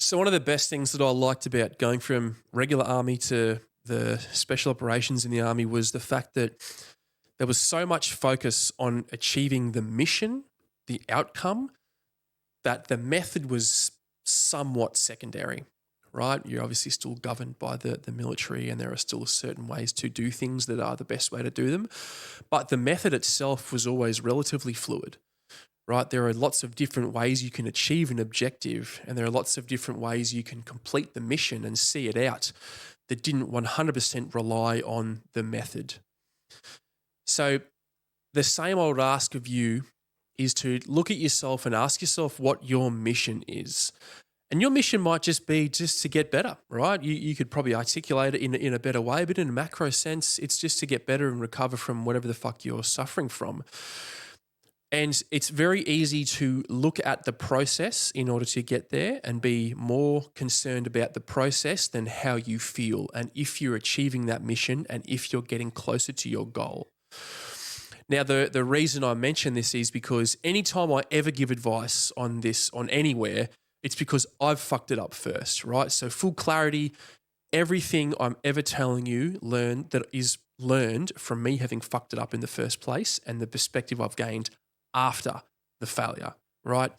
So one of the best things that I liked about going from regular army to the special operations in the army was the fact that there was so much focus on achieving the mission, the outcome, that the method was somewhat secondary, right? You're obviously still governed by the military, and there are still certain ways to do things that are the best way to do them. But the method itself was always relatively fluid, right? There are lots of different ways you can achieve an objective, and there are lots of different ways you can complete the mission and see it out that didn't 100% rely on the method. So, the same I would ask of you is to look at yourself and ask yourself what your mission is. And your mission might just be just to get better, right? You could probably articulate it in a better way, but in a macro sense, it's just to get better and recover from whatever the fuck you're suffering from. And it's very easy to look at the process in order to get there and be more concerned about the process than how you feel and if you're achieving that mission and if you're getting closer to your goal. Now, the reason I mention this is because anytime I ever give advice on this, on anywhere, it's because I've fucked it up first, right? So full clarity, everything I'm ever telling you is learned from me having fucked it up in the first place and the perspective I've gained after the failure, right?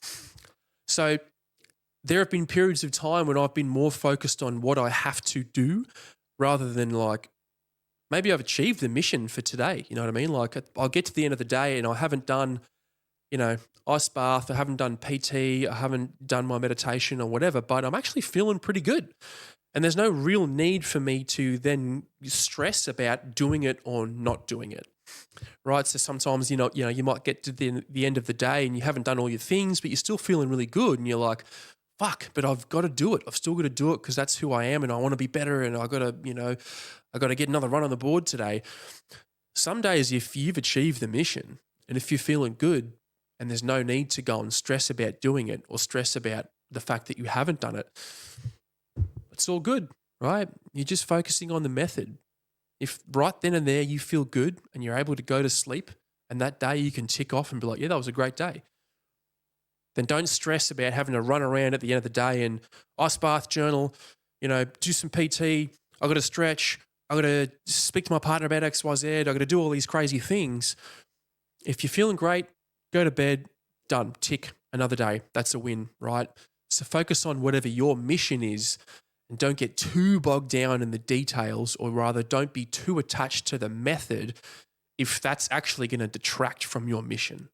So there have been periods of time when I've been more focused on what I have to do rather than like, maybe I've achieved the mission for today. You know what I mean? Like I'll get to the end of the day and I haven't done, ice bath, I haven't done PT, I haven't done my meditation or whatever, but I'm actually feeling pretty good. And there's no real need for me to then stress about doing it or not doing it. Right. So sometimes, you might get to the end of the day and you haven't done all your things, but you're still feeling really good. And you're like, fuck, but I've got to do it. I've still got to do it because that's who I am and I want to be better. And I got to get another run on the board today. Some days, if you've achieved the mission and if you're feeling good and there's no need to go and stress about doing it or stress about the fact that you haven't done it, it's all good, right? You're just focusing on the method. If right then and there you feel good and you're able to go to sleep and that day you can tick off and be like, yeah, that was a great day, then don't stress about having to run around at the end of the day and ice bath, journal, do some PT. I got to stretch. I got to speak to my partner about X, Y, Z. I got to do all these crazy things. If you're feeling great, go to bed, done, tick, another day. That's a win, right? So focus on whatever your mission is and don't get too bogged down in the details, or rather don't be too attached to the method if that's actually going to detract from your mission.